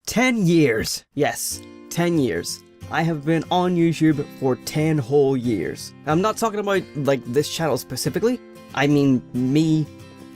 10 years. Yes, 10 years. I have been on YouTube for 10 whole years. I'm not talking about, like, this channel specifically. I mean, me.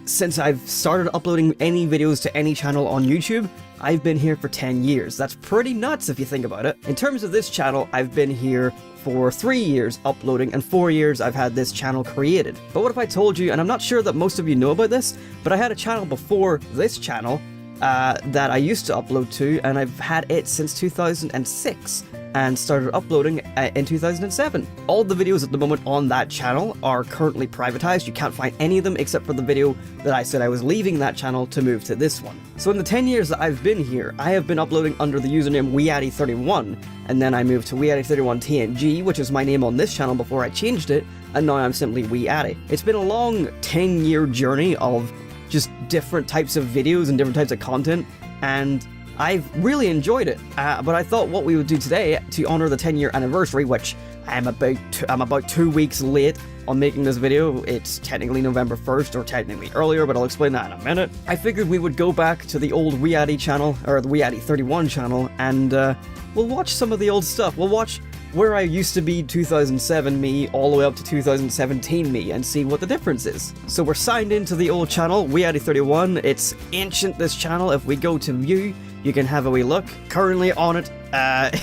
Since I've started uploading any videos to any channel on YouTube, I've been here for 10 years. That's pretty nuts if you think about it. In terms of this channel, I've been here for 3 years uploading, and 4 years I've had this channel created. But what if I told you, and I'm not sure that most of you know about this, but I had a channel before this channel that I used to upload to, and I've had it since 2006. And started uploading in 2007. All the videos at the moment on that channel are currently privatized. You can't find any of them except for the video that I said I was leaving that channel to move to this one. So in the 10 years that I've been here, I have been uploading under the username WeeAddy31, and then I moved to WeeAddy31TNG, which is my name on this channel before I changed it, and now I'm simply WeeAddy. It's been a long 10-year journey of just different types of videos and different types of content, and I've really enjoyed it, but I thought what we would do today to honor the 10-year anniversary, which I'm about 2 weeks late on making this video. It's technically November 1st, or technically earlier, but I'll explain that in a minute. I figured we would go back to the old WeeAddy channel, or the WeeAddy31 channel, and we'll watch some of the old stuff. We'll watch where I used to be 2007 me all the way up to 2017 me and see what the difference is. So we're signed into the old channel, WeeAddy31. It's ancient, this channel. If we go to view, you can have a wee look. Currently on it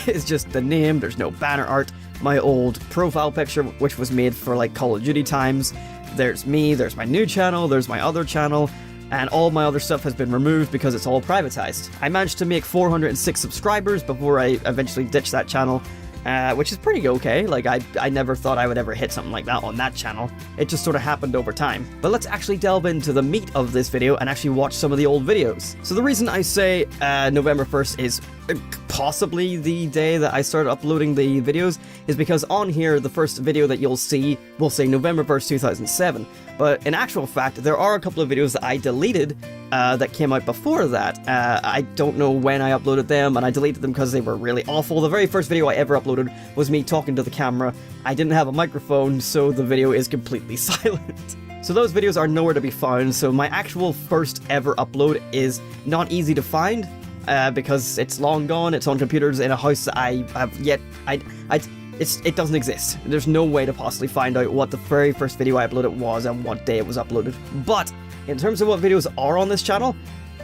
is just the name. There's no banner art. My old profile picture, which was made for like Call of Duty times. There's me, there's my new channel, there's my other channel, and all my other stuff has been removed because it's all privatized. I managed to make 406 subscribers before I eventually ditched that channel. Which is pretty okay. Like, I never thought I would ever hit something like that on that channel. It just sort of happened over time. But let's actually delve into the meat of this video and actually watch some of the old videos. So the reason I say November 1st is possibly the day that I started uploading the videos is because on here, the first video that you'll see will say November 1st, 2007. But in actual fact, there are a couple of videos that I deleted that came out before that. I don't know when I uploaded them, and I deleted them because they were really awful. The very first video I ever uploaded was me talking to the camera. I didn't have a microphone, so the video is completely silent. So those videos are nowhere to be found, so my actual first ever upload is not easy to find, because it's long gone. It's on computers in a house that I have yet... It doesn't exist. There's no way to possibly find out what the very first video I uploaded was and what day it was uploaded. But in terms of what videos are on this channel,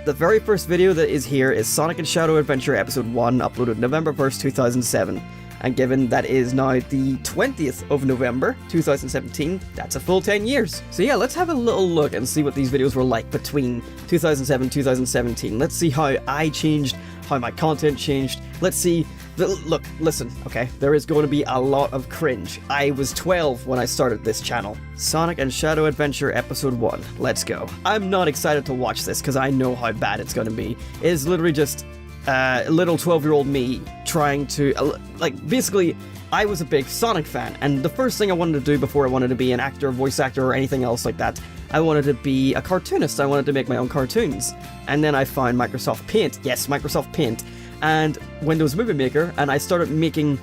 the very first video that is here is Sonic and Shadow Adventure Episode 1, uploaded November 1st, 2007. And given that is now the 20th of November, 2017, that's a full 10 years. So yeah, let's have a little look and see what these videos were like between 2007 and 2017. Let's see how I changed, how my content changed. Let's see... Look, listen, okay? There is going to be a lot of cringe. I was 12 when I started this channel. Sonic and Shadow Adventure Episode 1. Let's go. I'm not excited to watch this because I know how bad it's going to be. It is literally just little 12-year-old me trying to... like, basically, I was a big Sonic fan, and the first thing I wanted to do before I wanted to be an actor, voice actor, or anything else like that, I wanted to be a cartoonist. I wanted to make my own cartoons. And then I found Microsoft Paint. Yes, Microsoft Paint. And Windows Movie Maker, and I started making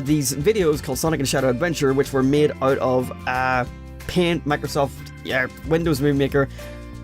these videos called Sonic and Shadow Adventure, which were made out of Paint, Microsoft, Windows Movie Maker,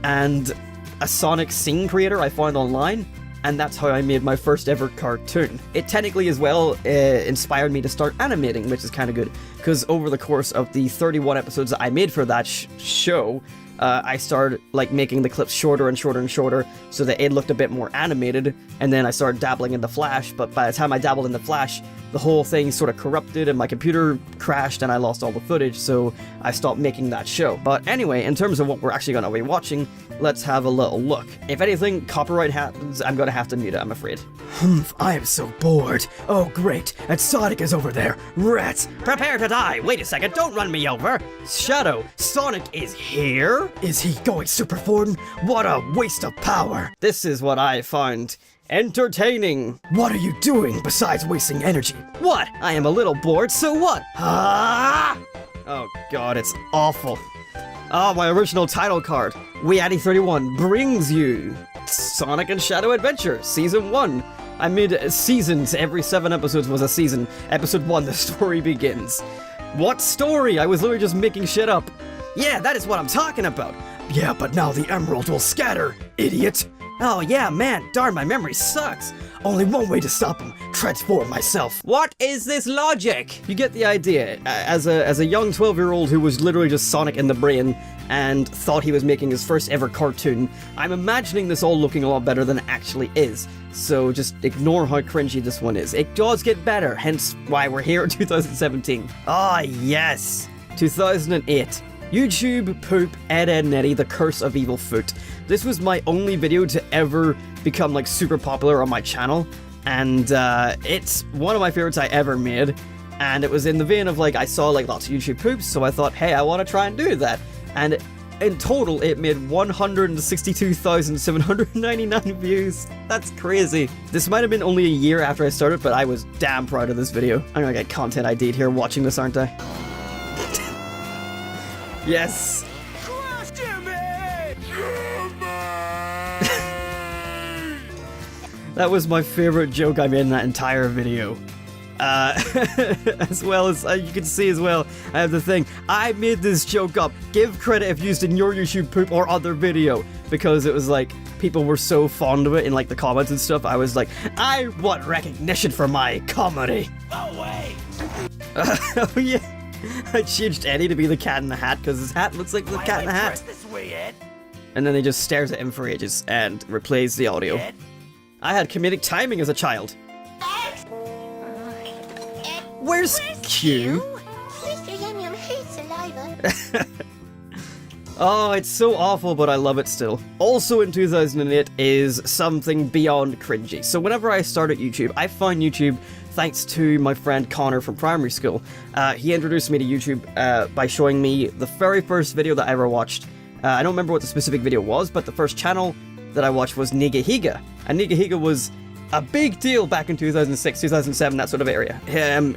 and a Sonic scene creator I found online, and that's how I made my first ever cartoon. It technically as well inspired me to start animating, which is kind of good, because over the course of the 31 episodes that I made for that show, I started like making the clips shorter and shorter and shorter so that it looked a bit more animated, and then I started dabbling in the Flash, but by the time I dabbled in the Flash, the whole thing sort of corrupted and my computer crashed and I lost all the footage, so I stopped making that show. But anyway, in terms of what we're actually going to be watching, let's have a little look. If anything copyright happens, I'm going to have to mute it, I'm afraid. I am so bored. Oh great, and Sonic is over there. Rats! Prepare to die! Wait a second, don't run me over! Shadow, Sonic is here? Is he going super form? What a waste of power! This is what I found entertaining. What are you doing besides wasting energy? What? I am a little bored, so what? Ah! Oh god, it's awful. Ah, my original title card. WeeAddy31 brings you Sonic and Shadow Adventure, Season 1. I made seasons, every 7 episodes was a season. Episode 1, the story begins. What story? I was literally just making shit up. Yeah, that is what I'm talking about. Yeah, but now the emerald will scatter, idiot. Oh yeah, man, darn, my memory sucks. Only one way to stop him. Transform myself. What is this logic? You get the idea. As a young 12-year-old who was literally just Sonic in the brain and thought he was making his first ever cartoon, I'm imagining this all looking a lot better than it actually is. So just ignore how cringy this one is. It does get better, hence why we're here in 2017. Ah, yes! 2008. YouTube Poop Ed, Edd n Eddy, The Curse of Evil Foot. This was my only video to ever become like super popular on my channel, and it's one of my favorites I ever made, and it was in the vein of like I saw like lots of YouTube poops, so I thought, hey, I want to try and do that, and in total it made 162,799 views. That's crazy. This might have been only a year after I started, but I was damn proud of this video. I'm gonna get content ID'd here watching this, aren't I? Yes! That was my favorite joke I made in that entire video. As well as, you can see as well, I have the thing, I made this joke up, give credit if used in your YouTube poop or other video, because it was like, people were so fond of it in like the comments and stuff, I was like, I want recognition for my comedy! Oh wait! Oh yeah! I changed Eddie to be the cat in the hat because his hat looks like the cat in the hat. And then he just stares at him for ages and replays the audio. I had comedic timing as a child. Where's Q? Oh, it's so awful, but I love it still. Also in 2008 is something beyond cringy. So whenever I started YouTube, I found YouTube thanks to my friend Connor from primary school. He introduced me to YouTube by showing me the very first video that I ever watched. I don't remember what the specific video was, but the first channel that I watched was Nigahiga. And Nigahiga was a big deal back in 2006, 2007, that sort of area.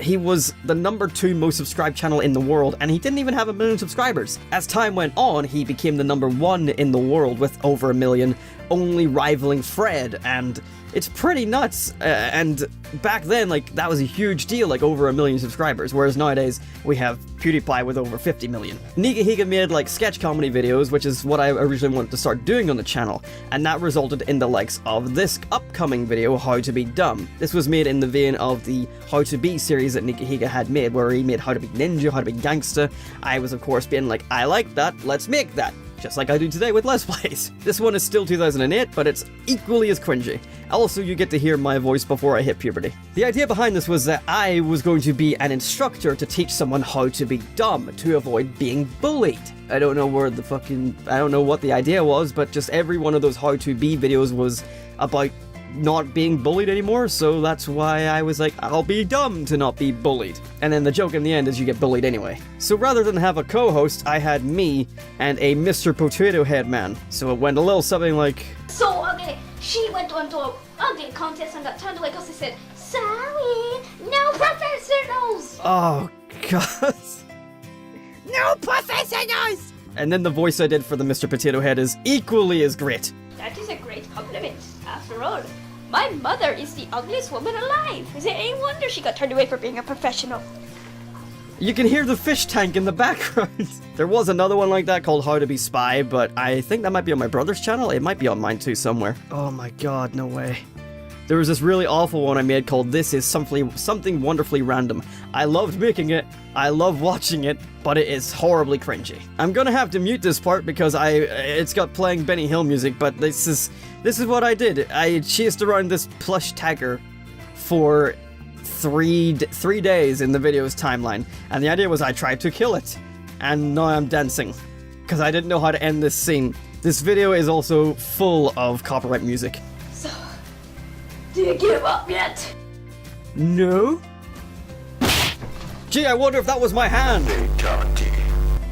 He was the #2 most subscribed channel in the world, and he didn't even have 1 million subscribers. As time went on, he became the #1 in the world with over 1 million, only rivaling Fred, and it's pretty nuts. And back then, like, that was a huge deal, like over 1 million subscribers, whereas nowadays we have PewDiePie with over 50 million. Nigahiga made like sketch comedy videos, which is what I originally wanted to start doing on the channel, and that resulted in the likes of this upcoming video, How to Be Dumb. This was made in the vein of the How to Be series that Nigahiga had made, where he made How to Be Ninja, How to Be Gangsta. I was of course being like, I like that, let's make that. Just like I do today with Let's Plays. This one is still 2008, but it's equally as cringy. Also, you get to hear my voice before I hit puberty. The idea behind this was that I was going to be an instructor to teach someone how to be dumb, to avoid being bullied. I don't know what the idea was, but just every one of those how to be videos was about not being bullied anymore, so that's why I was like, I'll be dumb to not be bullied. And then the joke in the end is you get bullied anyway. So rather than have a co-host, I had me and a Mr. Potato Head man. So it went a little something like... So ugly, she went on to an ugly contest and got turned away because they said, sorry, no professionals! Oh, God. No professionals! And then the voice I did for the Mr. Potato Head is equally as great. That is a great compliment, after all. My mother is the ugliest woman alive. Is it any wonder she got turned away for being a professional? You can hear the fish tank in the background. There was another one like that called How to Be Spy, but I think that might be on my brother's channel. It might be on mine too somewhere. Oh my god, no way. There was this really awful one I made called This Is Something Wonderfully Random. I loved making it, I love watching it, but it is horribly cringy. I'm gonna have to mute this part because it's got playing Benny Hill music, but this is what I did. I chased around this plush tiger for three days in the video's timeline, and the idea was I tried to kill it, and now I'm dancing because I didn't know how to end this scene. This video is also full of copyright music. So, do you give up yet? No? Gee, I wonder if that was my hand! Fatality.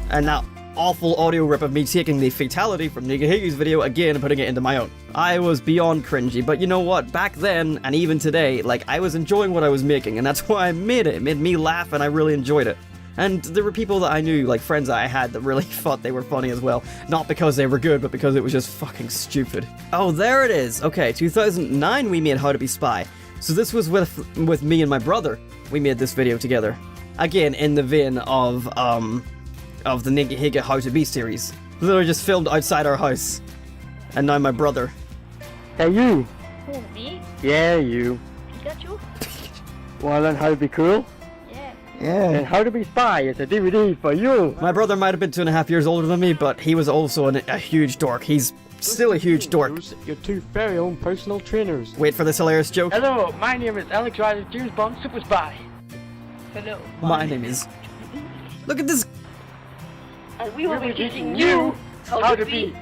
And that awful audio rip of me taking the fatality from Nigahiga's video again and putting it into my own. I was beyond cringy, but you know what? Back then, and even today, like, I was enjoying what I was making, and that's why I made it. It made me laugh, and I really enjoyed it. And there were people that I knew, like friends that I had, that really thought they were funny as well. Not because they were good, but because it was just fucking stupid. Oh, there it is! Okay, 2009 we made How to Be Spy. So this was with me and my brother. We made this video together. Again, in the vein of the Nigahiga How to Be series. Literally just filmed outside our house. And now my brother Hey you! Who, me? Yeah, you. Pikachu? Wanna learn how to be cool? Yeah. And how to be spy is a DVD for you! My brother might have been 2.5 years older than me, but he was also a huge dork. He's still a huge dork. Your two very own personal trainers. Wait for this hilarious joke. Hello, my name is Alex Ryder, James Bond Super Spy. Hello. My name is... Look at this... And we will be teaching you you how to be.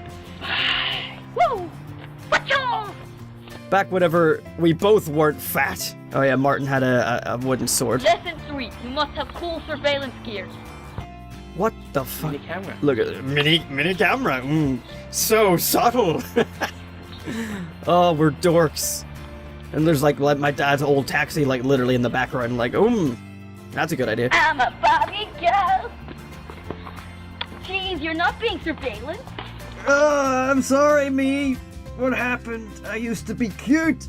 Woo! Whatcha? Back whenever we both weren't fat. Oh yeah, Martin had a wooden sword. Lesson 3. You must have cool surveillance gear. What the fuck? Mini camera. Look at it. Mini camera. So subtle. Oh, we're dorks. And there's like my dad's old taxi like literally in the background like, that's a good idea. I'm a Barbie girl. Jeez, you're not being surveillance. I'm sorry, me. What happened? I used to be cute.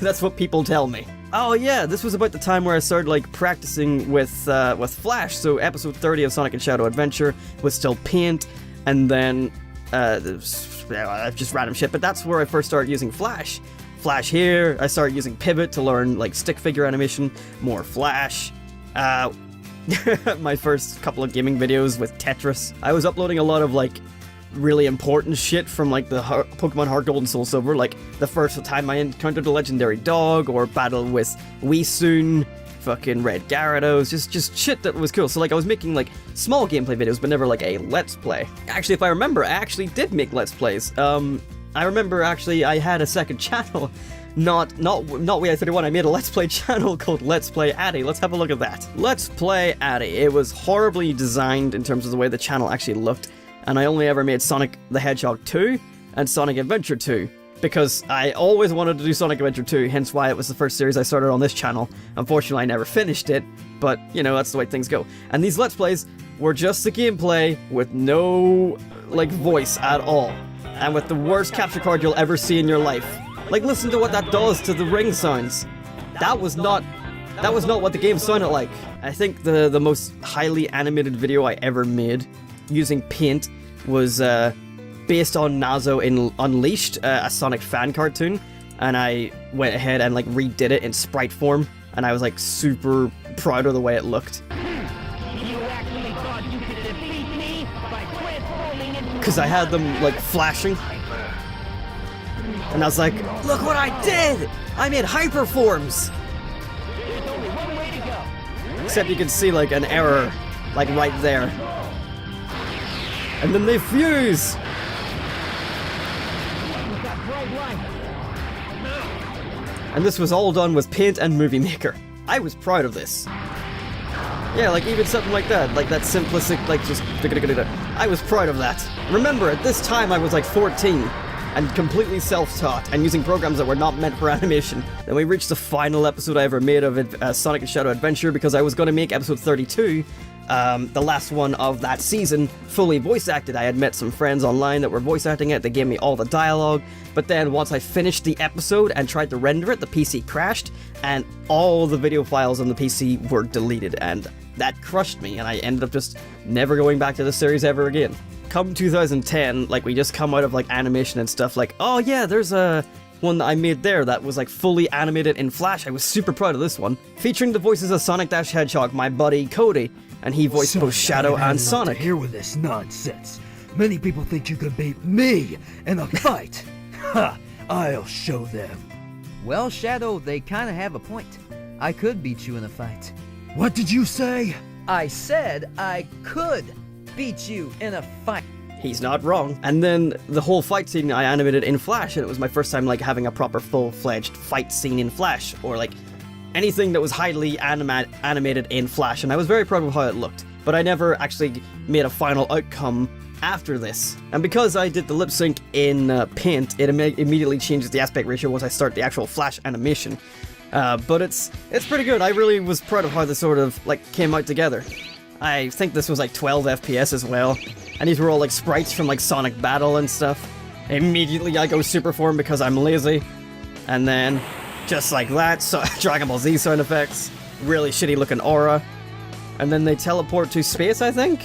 That's what people tell me. Oh yeah, this was about the time where I started like practicing with Flash. So episode 30 of Sonic and Shadow Adventure was still Paint, and then just random shit. But that's where I first started using Flash. Flash here. I started using Pivot to learn like stick figure animation. More Flash. My first couple of gaming videos with Tetris. I was uploading a lot of like really important shit from like the Pokemon Heart Gold and Soul Silver, like the first time I encountered a legendary dog or battle with Weesoon, fucking Red Gyarados, just shit that was cool. So like I was making like small gameplay videos but never like a let's play. Actually, if I remember, I actually did make let's plays. I remember actually I had a second channel. Not WeeAddy31, I made a Let's Play channel called Let's Play Addy. Let's have a look at that. Let's Play Addy. It was horribly designed in terms of the way the channel actually looked, and I only ever made Sonic the Hedgehog 2 and Sonic Adventure 2, because I always wanted to do Sonic Adventure 2, hence why it was the first series I started on this channel. Unfortunately, I never finished it, but, you know, that's the way things go. And these Let's Plays were just the gameplay with no, like, voice at all, and with the worst capture card you'll ever see in your life. Like, listen to what that does to the ring sounds. That was not what the game sounded like. I think the most highly animated video I ever made using Paint was based on Nazo in Unleashed, a Sonic fan cartoon, and I went ahead and like redid it in sprite form, and I was like super proud of the way it looked. Because I had them like flashing. And I was like, look what I did! I made hyper forms! Except you can see like an error, like right there. And then they fuse! And this was all done with Paint and Movie Maker. I was proud of this. Yeah, like even something like that simplistic, like just... I was proud of that. Remember, at this time I was like 14. And completely self-taught, and using programs that were not meant for animation. Then we reached the final episode I ever made of Sonic and Shadow Adventure, because I was going to make episode 32, the last one of that season, fully voice-acted. I had met some friends online that were voice-acting it, they gave me all the dialogue, but then once I finished the episode and tried to render it, the PC crashed, and all the video files on the PC were deleted, and that crushed me, and I ended up just never going back to the series ever again. Come 2010, like we just come out of like animation and stuff, like, oh yeah, there's a one that I made there that was like fully animated in Flash. I was super proud of this one. Featuring the voices of Sonic Dash Hedgehog, my buddy Cody, and he voiced both Shadow and Sonic. Here with this nonsense. Many people think you can beat me in a fight. Ha! I'll show them. Well, Shadow, they kinda have a point. I could beat you in a fight. What did you say? I said I could beat you in a fight. He's not wrong. And then the whole fight scene I animated in Flash, and it was my first time like having a proper full-fledged fight scene in Flash, or like anything that was highly animated in Flash, and I was very proud of how it looked. But I never actually made a final outcome after this. And because I did the lip sync in Paint, it immediately changes the aspect ratio once I start the actual Flash animation. But it's pretty good. I really was proud of how this sort of like came out together. I think this was like 12 FPS as well, and these were all like sprites from like Sonic Battle and stuff. Immediately I go super form because I'm lazy, and then just like that, so Dragon Ball Z sound effects, really shitty looking aura, and then they teleport to space, I think?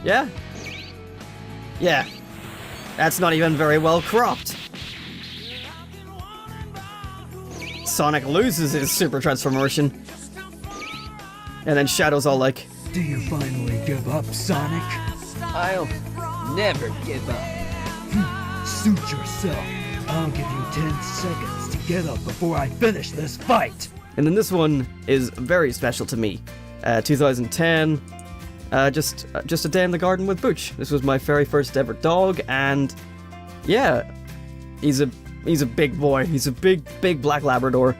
Yeah? Yeah. That's not even very well cropped. Sonic loses his super transformation. And then Shadow's all like, Do you finally give up, Sonic? I'll never give up. Suit yourself. I'll give you 10 seconds to get up before I finish this fight. and then this one is very special to me. 2010, just a day in the garden with Booch. This was my very first ever dog, and yeah, he's a big boy. He's a big black Labrador.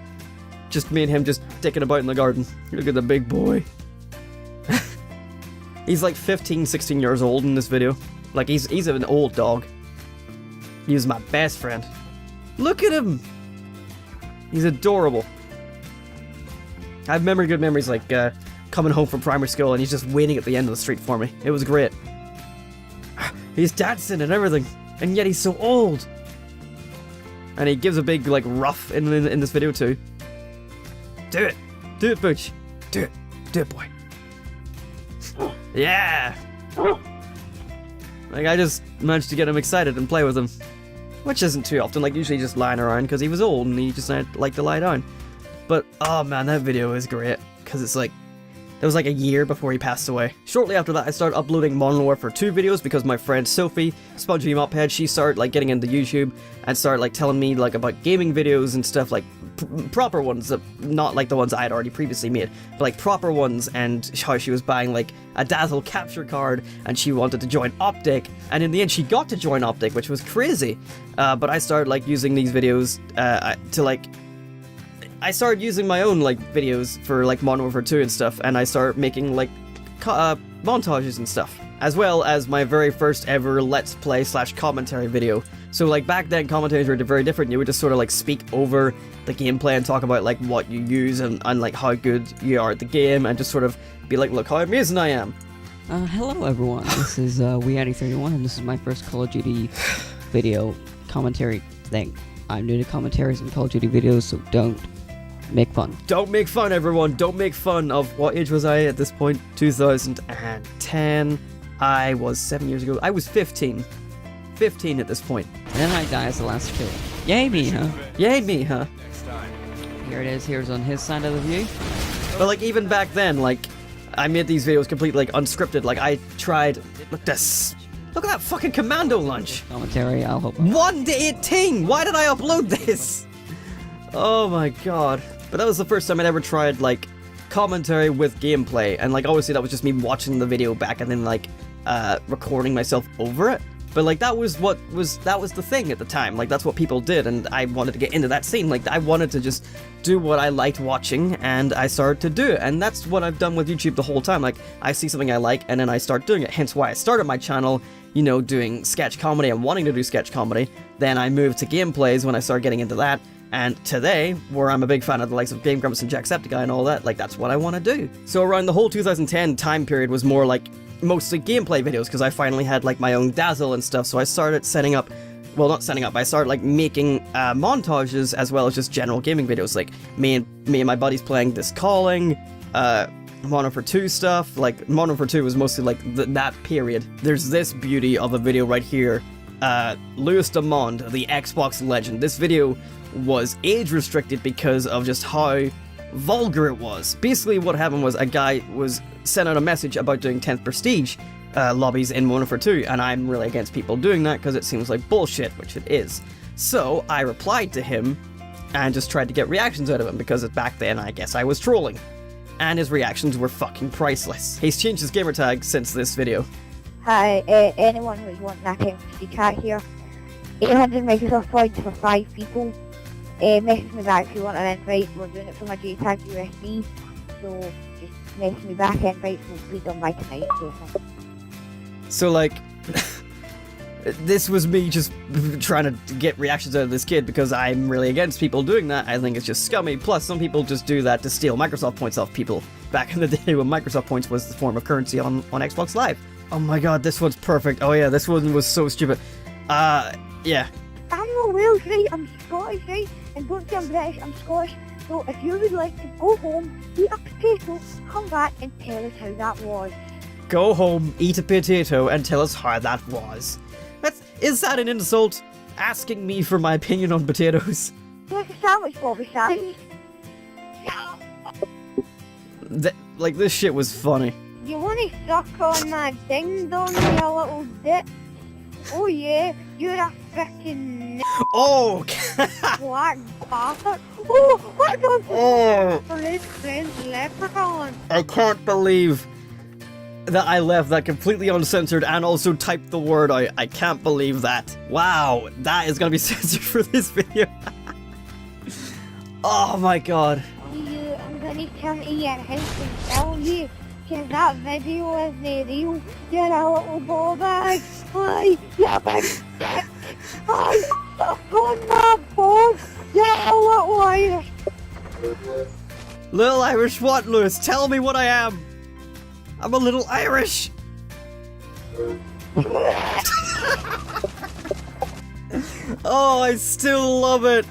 Just me and him just dicking about in the garden. Look at the big boy. He's like 15, 16 years old in this video. Like, he's an old dog. He was my best friend. Look at him! He's adorable. I have good memories, like, coming home from primary school and he's just waiting at the end of the street for me. It was great. He's dancing and everything, and yet he's so old. And he gives a big, like, rough in this video too. Do it, Booch. Do it, boy. Yeah! Like, I just managed to get him excited and play with him. Which isn't too often, like, usually just lying around because he was old and he just liked to lie down. But, oh man, that video is great, because it's like, that was like a year before he passed away. Shortly after that, I started uploading Modern Warfare 2 videos because my friend Sophie, Spongy Mophead, she started like getting into YouTube and started like telling me like about gaming videos and stuff, like proper ones, that not like the ones I had already previously made, but like proper ones, and how she was buying like a Dazzle capture card and she wanted to join Optic, and in the end she got to join Optic, which was crazy. But I started like using these videos to like, I started using my own like videos for like Modern Warfare 2 and stuff, and I started making like montages and stuff, as well as my very first ever Let's Play / commentary video. So like back then commentaries were very different. You would just sort of like speak over the gameplay and talk about like what you use and like how good you are at the game, and just sort of be like, look how amazing I am. Hello everyone, this is WeeAddy31, and this is my first Call of Duty video commentary thing. I'm new to commentaries and Call of Duty videos, so don't make fun. Don't make fun, everyone. Don't make fun of, what age was I at this point? 2010. I was 7 years ago. I was 15. 15 at this point. And then I die as the last kill. Yay me, huh? Yay me, huh? Here it is, here's on his side of the view. But like even back then, like, I made these videos completely like unscripted. Like I tried, look at that fucking commando lunge. Commentary, I'll hope. 1 to 18! Why did I upload this? Oh my god. But that was the first time I'd ever tried, like, commentary with gameplay, and, like, obviously that was just me watching the video back and then, like, recording myself over it. But, like, that was the thing at the time. Like, that's what people did, and I wanted to get into that scene. Like, I wanted to just do what I liked watching, and I started to do it. And that's what I've done with YouTube the whole time. Like, I see something I like, and then I start doing it. Hence why I started my channel, you know, doing sketch comedy and wanting to do sketch comedy. Then I moved to gameplays when I started getting into that. And today, where I'm a big fan of the likes of Game Grumps and Jacksepticeye and all that, like, that's what I want to do. So around the whole 2010 time period was more like mostly gameplay videos, because I finally had like my own Dazzle and stuff, so I started setting up, well, not setting up, I started like making montages as well as just general gaming videos, like me and my buddies playing This Calling, Modern Warfare 2 stuff. Like Modern Warfare 2 was mostly like that period. There's this beauty of a video right here, Louis Demond, the Xbox legend. This video was age restricted because of just how vulgar it was. Basically what happened was a guy was sent out a message about doing 10th Prestige lobbies in Modern Warfare 2, and I'm really against people doing that because it seems like bullshit, which it is. So I replied to him and just tried to get reactions out of him, because back then I guess I was trolling. And his reactions were fucking priceless. He's changed his gamertag since this video. Hi, anyone who's wanting that empty chat here. 800 Microsoft points for 5 people. Message me back if you want an invite. We're doing it from a JTAG USB, so just message me back. Invites will be done by tonight. So like, this was me just trying to get reactions out of this kid, because I'm really against people doing that. I think it's just scummy. Plus, some people just do that to steal Microsoft points off people. Back in the day when Microsoft points was the form of currency on Xbox Live. Oh my god, this one's perfect. Oh yeah, this one was so stupid. Yeah. I'm not Welsh, right? I'm Scottish, right? And don't say I'm British, I'm Scottish. So if you would like to go home, eat a potato, come back and tell us how that was. Go home, eat a potato, and tell us how that was. Is that an insult? Asking me for my opinion on potatoes? Like a sandwich bowl beside. Like, this shit was funny. You wanna suck on my ding dong, you little bitch? Oh yeah, you're a frickin' Oh! black bastard. Oh, what the Oh! for his friend's leprechaun? I can't believe that I left that completely uncensored and also typed the word out. I can't believe that. Wow, that is gonna be censored for this video. Oh my god. I'm gonna come to your house and tell you, cause that video isn't real. You're a little ball bag. Aye, you big dick. Aye, suck on my balls. You're a little Irish. Little Irish what, Lewis? Tell me what I am. I'm a little Irish. Oh, I still love it.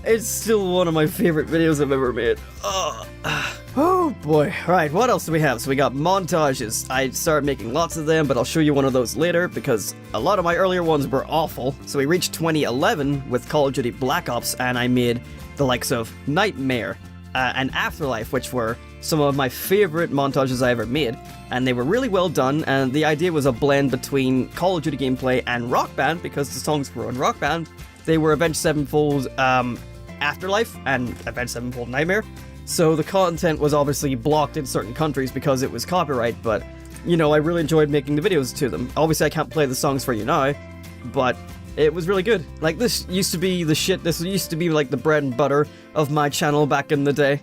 It's still one of my favorite videos I've ever made. Oh boy. Right, what else do we have? So we got montages. I started making lots of them, but I'll show you one of those later because a lot of my earlier ones were awful. So we reached 2011 with Call of Duty Black Ops, and I made the likes of Nightmare and Afterlife, which were some of my favorite montages I ever made. And they were really well done, and the idea was a blend between Call of Duty gameplay and Rock Band, because the songs were on Rock Band. They were Avenged Sevenfold Afterlife and Avenged Sevenfold Nightmare. So the content was obviously blocked in certain countries because it was copyright, but, you know, I really enjoyed making the videos to them. Obviously I can't play the songs for you now, but it was really good. Like, this used to be the shit, this used to be like the bread and butter of my channel back in the day.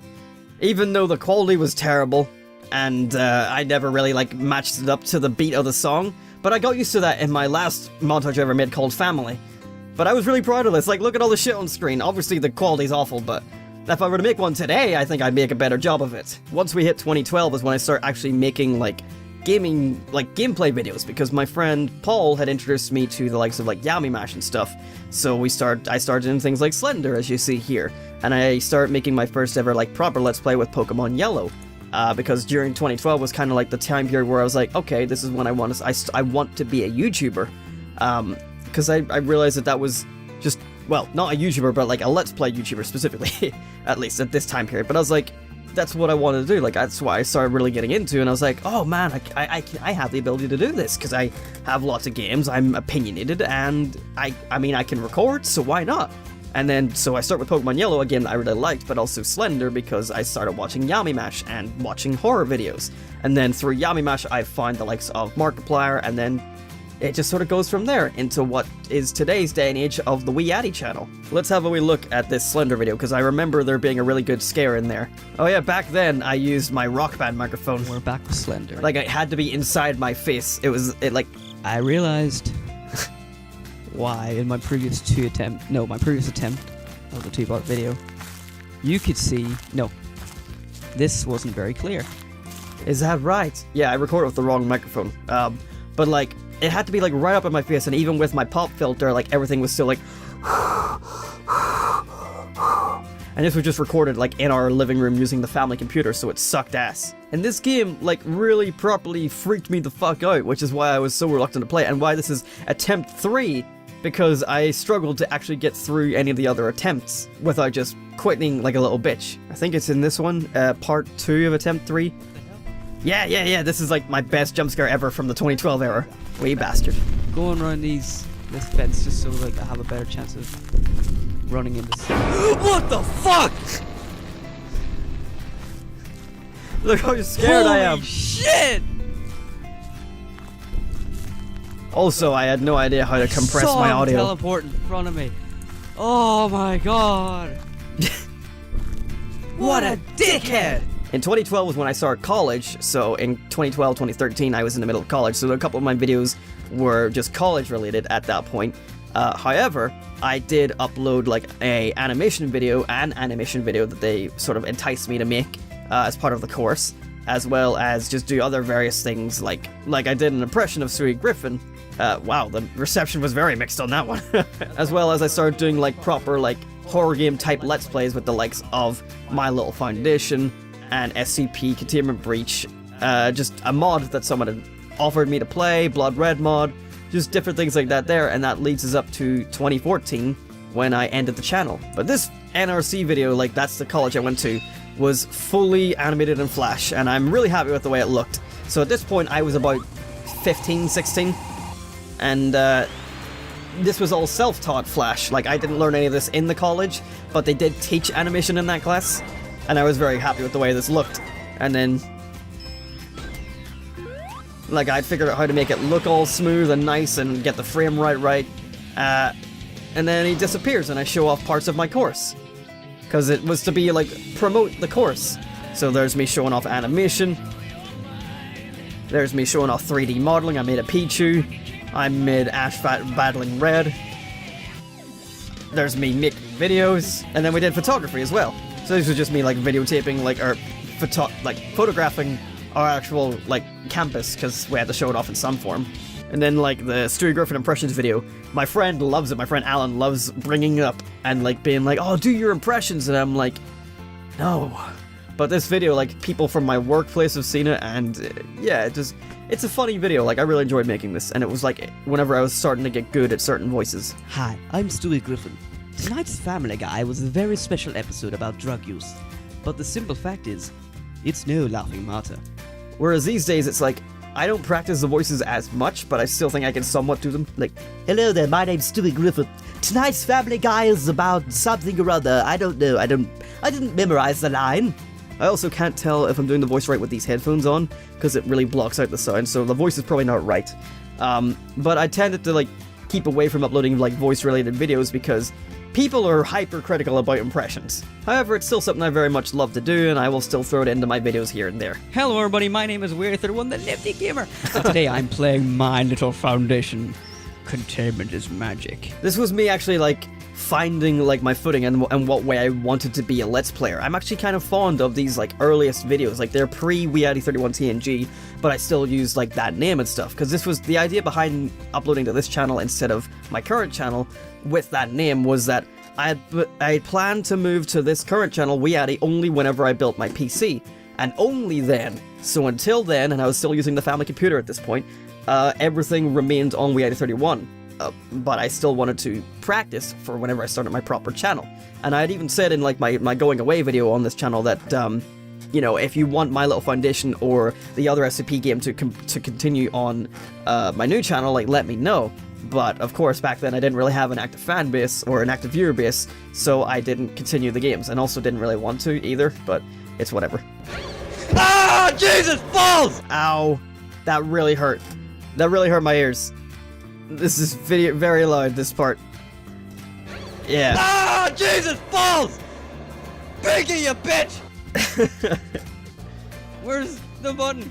Even though the quality was terrible, and I never really, like, matched it up to the beat of the song, but I got used to that in my last montage I ever made called Family. But I was really proud of this. Like, look at all the shit on screen. Obviously the quality's awful, but if I were to make one today, I think I'd make a better job of it. Once we hit 2012 is when I start actually making, like, gaming, like, gameplay videos, because my friend Paul had introduced me to the likes of, like, Yami Mash and stuff. So I started doing things like Slender, as you see here. And I started making my first ever, like, proper Let's Play with Pokemon Yellow. Because during 2012 was kind of like the time period where I was like, okay, this is when I want to be a YouTuber. Because I realized that was just, well, not a YouTuber, but like a Let's Play YouTuber specifically, at least at this time period. But I was like, that's what I wanted to do. Like, that's why I started really getting into, and I was like, oh man, I have the ability to do this, because I have lots of games, I'm opinionated, and I mean, I can record, so why not? And then, so I start with Pokemon Yellow, again, I really liked, but also Slender, because I started watching Yami Mash and watching horror videos. And then through Yami Mash, I find the likes of Markiplier, and then it just sort of goes from there into what is today's day and age of the WeeAddy channel. Let's have a wee look at this Slender video, because I remember there being a really good scare in there. Oh yeah, back then, I used my Rock Band microphone. We're back with Slender. Like, it had to be inside my face. I realized why in my previous attempt of the 2-part video, you could see, no, this wasn't very clear. Is that right? Yeah, I recorded with the wrong microphone. But like, it had to be like right up in my face, and even with my pop filter, like everything was still like, and this was just recorded like in our living room using the family computer, so it sucked ass. And this game like really properly freaked me the fuck out, which is why I was so reluctant to play it, and why this is attempt 3, because I struggled to actually get through any of the other attempts without just quitting like a little bitch. I think it's in this one, part 2 of attempt 3. Yeah, this is like my best jump scare ever from the 2012 era. Wee bastard. Going around this fence just so like I have a better chance of running into What the fuck? Look how scared I am. Holy shit! Also, I had no idea how to compress Saw my him audio. teleport in front of me. Oh my god. What a dickhead! In 2012 was when I started college, so in 2012, 2013, I was in the middle of college, so a couple of my videos were just college related at that point. However, I did upload like an animation video that they sort of enticed me to make as part of the course, as well as just do other various things, like I did an impression of Sui Griffin. Wow, the reception was very mixed on that one. As well as I started doing like proper like horror game type let's plays with the likes of My Little Foundation and SCP Containment Breach, just a mod that someone had offered me to play, Blood Red mod, just different things like that there, and that leads us up to 2014, when I ended the channel. But this NRC video, like that's the college I went to, was fully animated in Flash, and I'm really happy with the way it looked. So at this point I was about 15, 16, and this was all self-taught Flash. Like, I didn't learn any of this in the college, but they did teach animation in that class, and I was very happy with the way this looked. And then, like, I'd figured out how to make it look all smooth and nice and get the frame right, and then he disappears and I show off parts of my course. Because it was to be, like, promote the course. So there's me showing off animation. There's me showing off 3D modeling. I made a Pichu. I made Ash battling Red. There's me making videos. And then we did photography as well. So this was just me, like, videotaping, like, or photographing our actual, like, campus, because we had to show it off in some form. And then, like, the Stewie Griffin impressions video, my friend loves it. My friend Alan loves bringing it up and, like, being like, oh, do your impressions. And I'm like, no. But this video, like, people from my workplace have seen it, and yeah, it's a funny video. Like, I really enjoyed making this, and it was like whenever I was starting to get good at certain voices. Hi, I'm Stewie Griffin. Tonight's Family Guy was a very special episode about drug use. But the simple fact is, it's no laughing matter. Whereas these days, it's like, I don't practice the voices as much, but I still think I can somewhat do them. Like, hello there, my name's Stewie Griffin. Tonight's Family Guy is about something or other. I don't know, I didn't memorize the line. I also can't tell if I'm doing the voice right with these headphones on, because it really blocks out the sound, so the voice is probably not right. But I tended to, like, keep away from uploading, like, voice-related videos because people are hypercritical about impressions. However, it's still something I very much love to do, and I will still throw it into my videos here and there. Hello everybody, my name is WeeAddy, the Nifty Gamer. And today I'm playing My Little Foundation. Containment is magic. This was me actually, like, finding, like, my footing and what way I wanted to be a Let's Player. I'm actually kind of fond of these, like, earliest videos. Like, they're pre-WeeAddy 31 TNG, but I still use, like, that name and stuff, because this was the idea behind uploading to this channel instead of my current channel with that name was that I had planned to move to this current channel, WeeAddy, only whenever I built my PC, and only then. So until then, and I was still using the family computer at this point, everything remained on WeeAddy 31. But I still wanted to practice for whenever I started my proper channel. And I had even said in, like, my going away video on this channel that, you know, if you want My Little Foundation or the other SCP game to continue on my new channel, like, let me know. But, of course, back then I didn't really have an active fan base or an active viewer base, so I didn't continue the games, and also didn't really want to either, but it's whatever. Ah, Jesus, balls! Ow. That really hurt. That really hurt my ears. This is very loud, this part. Yeah. Ah, Jesus, balls! Pinky, you bitch! Where's the button?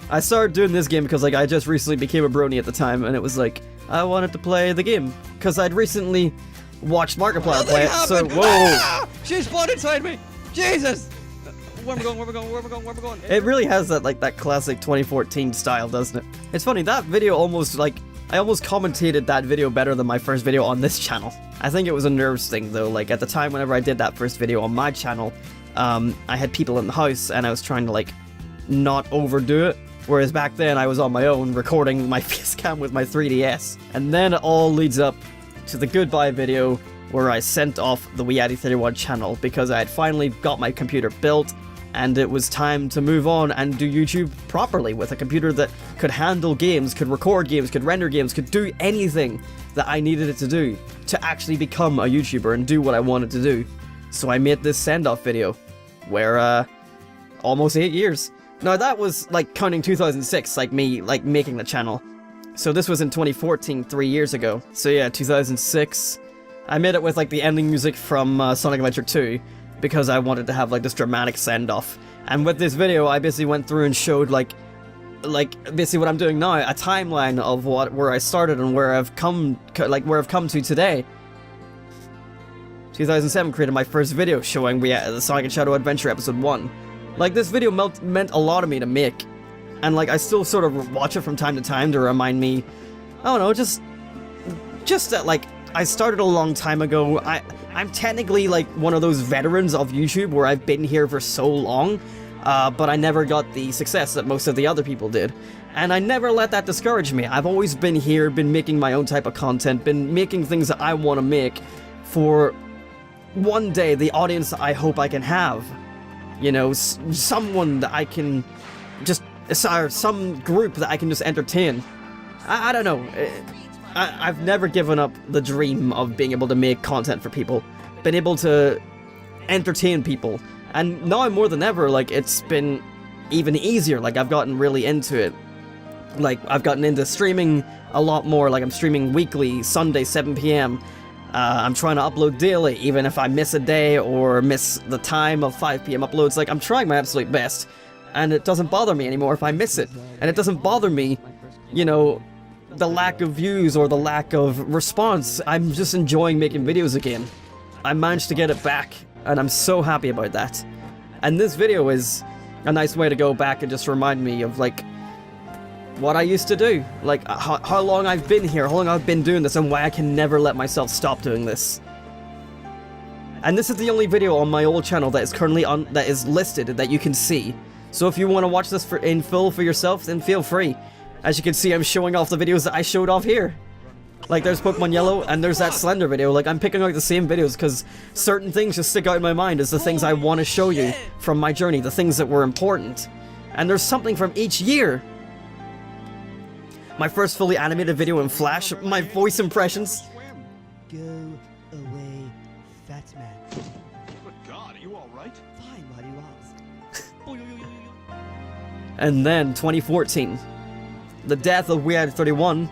I started doing this game because, like, I just recently became a brony at the time, and it was like, I wanted to play the game. Because I'd recently watched Markiplier play it, so, whoa! Ah, she spawned inside me! Jesus! Where am I going? It really has that, like, that classic 2014 style, doesn't it? It's funny, that video almost, like, I almost commentated that video better than my first video on this channel. I think it was a nerves thing, though. Like, at the time whenever I did that first video on my channel, I had people in the house, and I was trying to, like, not overdo it. Whereas back then, I was on my own, recording my face cam with my 3DS. And then it all leads up to the goodbye video, where I sent off the WeeAddy 31 channel, because I had finally got my computer built, and it was time to move on and do YouTube properly with a computer that could handle games, could record games, could render games, could do anything that I needed it to do to actually become a YouTuber and do what I wanted to do. So I made this send-off video, where, almost 8 years. Now that was, like, counting 2006, like me, like, making the channel. So this was in 2014, 3 years ago. So yeah, 2006. I made it with, like, the ending music from Sonic Adventure 2, because I wanted to have, like, this dramatic send-off. And with this video, I basically went through and showed, like basically what I'm doing now, a timeline of where I started and where I've come to today. 2007 created my first video showing the Sonic and Shadow Adventure Episode 1. Like, this video meant a lot to me to make. And, like, I still sort of watch it from time to time to remind me, I don't know, just that, like, I started a long time ago. I'm technically, like, one of those veterans of YouTube where I've been here for so long, but I never got the success that most of the other people did. And I never let that discourage me. I've always been here, been making my own type of content, been making things that I want to make for one day the audience that I hope I can have. You know, someone that I can just, some group that I can just entertain. I don't know. I've never given up the dream of being able to make content for people, been able to entertain people, and now more than ever, like, it's been even easier. Like, I've gotten really into it. Like, I've gotten into streaming a lot more. Like, I'm streaming weekly, Sunday, 7 p.m. I'm trying to upload daily, even if I miss a day or miss the time of 5 p.m. uploads. Like, I'm trying my absolute best, and it doesn't bother me anymore if I miss it. And it doesn't bother me, you know, the lack of views or the lack of response. I'm just enjoying making videos again. I managed to get it back, and I'm so happy about that. And this video is a nice way to go back and just remind me of, like, what I used to do. Like, how long I've been here, how long I've been doing this, and why I can never let myself stop doing this. And this is the only video on my old channel that is currently that is listed that you can see. So if you want to watch this in full for yourself, then feel free. As you can see, I'm showing off the videos that I showed off here. Like, there's Pokemon Yellow, and there's that Slender video. Like, I'm picking out the same videos because certain things just stick out in my mind as the things I want to show you from my journey, the things that were important. And there's something from each year. My first fully animated video in Flash, my voice impressions. Go away, fat man. But God, are you alright? Fine, why do you ask? And then 2014, the death of WeeAddy 31,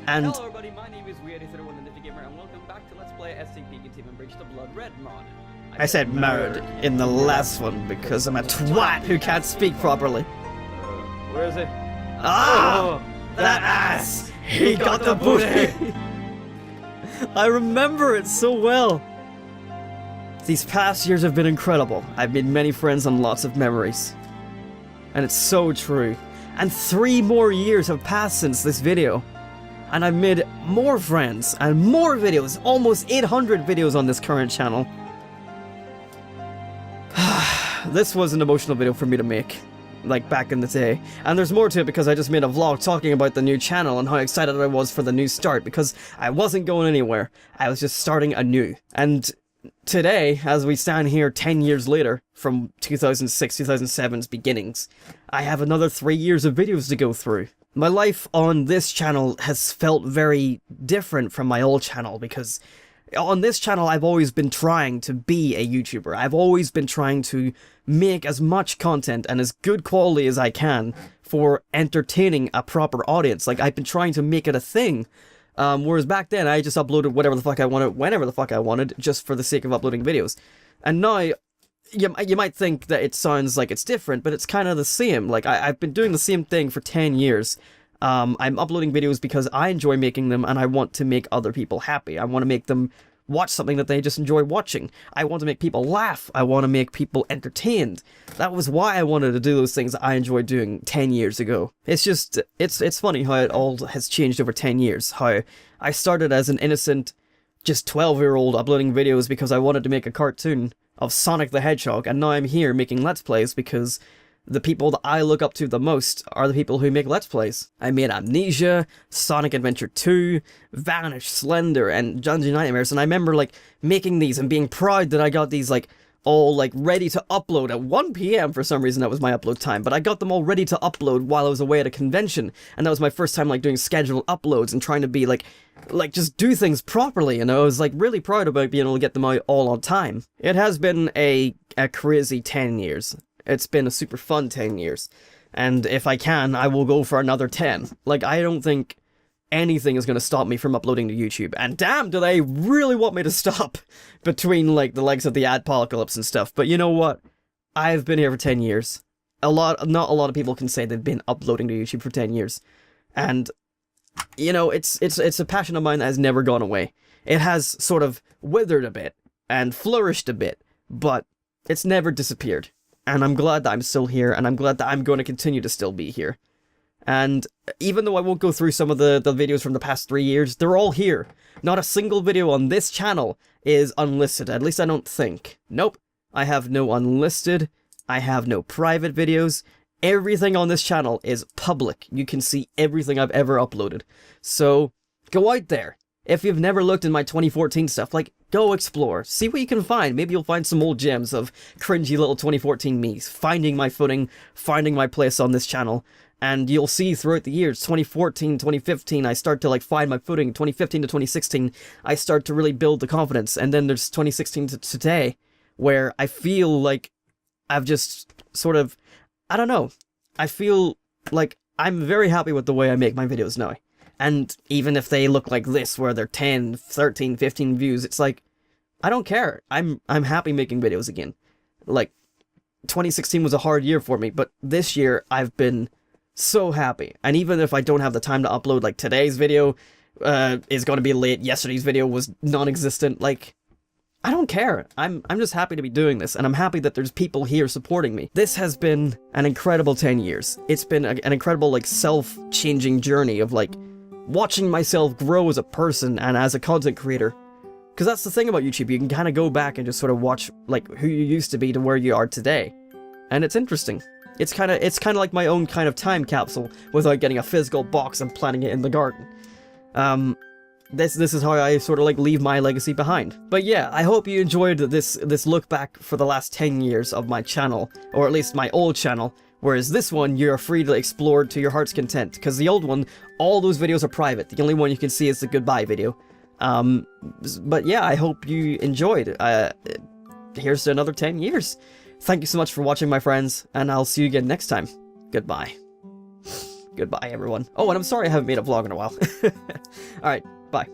and Hello everybody, my name is WeeAddy 31 and Gamer, and welcome back to Let's Play SCP Team and Bridge the Blood Red mod. I said murdered in the last one because I'm a twat who can't speak properly. Where is it? Ah! That ass! He got the booty! I remember it so well. These past years have been incredible. I've made many friends and lots of memories. And it's so true. And 3 more years have passed since this video. And I've made more friends and more videos, almost 800 videos on this current channel. This was an emotional video for me to make, like back in the day. And there's more to it because I just made a vlog talking about the new channel and how excited I was for the new start, because I wasn't going anywhere. I was just starting anew. And today, as we stand here 10 years later, from 2006, 2007's beginnings, I have another 3 years of videos to go through. My life on this channel has felt very different from my old channel, because on this channel I've always been trying to be a YouTuber. I've always been trying to make as much content and as good quality as I can for entertaining a proper audience. Like, I've been trying to make it a thing. Whereas back then, I just uploaded whatever the fuck I wanted, whenever the fuck I wanted, just for the sake of uploading videos. And now, you might think that it sounds like it's different, but it's kind of the same. Like, I've been doing the same thing for 10 years. I'm uploading videos because I enjoy making them, and I want to make other people happy. I want to make them watch something that they just enjoy watching. I want to make people laugh. I want to make people entertained. That was why I wanted to do those things that I enjoyed doing 10 years ago. It's just, it's funny how it all has changed over 10 years. How I started as an innocent, just 12-year-old uploading videos because I wanted to make a cartoon of Sonic the Hedgehog, and now I'm here making Let's Plays because the people that I look up to the most are the people who make Let's Plays. I made Amnesia, Sonic Adventure 2, Vanish, Slender, and Dungeon Nightmares, and I remember, like, making these and being proud that I got these, like, all, like, ready to upload at 1 p.m. for some reason. That was my upload time, but I got them all ready to upload while I was away at a convention, and that was my first time, like, doing scheduled uploads and trying to be, like, just do things properly, you know? I was, like, really proud about being able to get them out all on time. It has been a crazy 10 years. It's been a super fun 10 years, and if I can, I will go for another 10. Like, I don't think anything is going to stop me from uploading to YouTube, and damn, do they really want me to stop between, like, the legs of the adpocalypse and stuff. But you know what? I've been here for 10 years. Not a lot of people can say they've been uploading to YouTube for 10 years, and, you know, it's a passion of mine that has never gone away. It has sort of withered a bit, and flourished a bit, but it's never disappeared. And I'm glad that I'm still here, and I'm glad that I'm going to continue to still be here. And even though I won't go through some of the videos from the past 3 years, they're all here. Not a single video on this channel is unlisted, at least I don't think. Nope. I have no unlisted, I have no private videos. Everything on this channel is public. You can see everything I've ever uploaded. So, go out there. If you've never looked in my 2014 stuff, like, Go explore. See what you can find. Maybe you'll find some old gems of cringy little 2014 me, finding my footing, finding my place on this channel. And you'll see throughout the years, 2014, 2015, I start to like find my footing. 2015 to 2016, I start to really build the confidence. And then there's 2016 to today, where I feel like I've just sort of, I don't know, I feel like I'm very happy with the way I make my videos now. And even if they look like this, where they're 10, 13, 15 views, it's like, I don't care. I'm happy making videos again. Like, 2016 was a hard year for me, but this year I've been so happy. And even if I don't have the time to upload, like today's video is going to be late, yesterday's video was non-existent, like, I don't care. I'm just happy to be doing this, and I'm happy that there's people here supporting me. This has been an incredible 10 years. It's been an incredible, like, self-changing journey of, like, watching myself grow as a person and as a content creator. Because that's the thing about YouTube, you can kind of go back and just sort of watch, like, who you used to be to where you are today. And it's interesting. It's kind of like my own kind of time capsule without getting a physical box and planting it in the garden. This is how I sort of like leave my legacy behind. But yeah, I hope you enjoyed this look back for the last 10 years of my channel, or at least my old channel, whereas this one you're free to explore to your heart's content, because the old one, all those videos are private. The only one you can see is the goodbye video. But yeah, I hope you enjoyed. Here's to another 10 years. Thank you so much for watching, my friends, and I'll see you again next time. Goodbye. Goodbye, everyone. Oh, and I'm sorry I haven't made a vlog in a while. Alright, bye.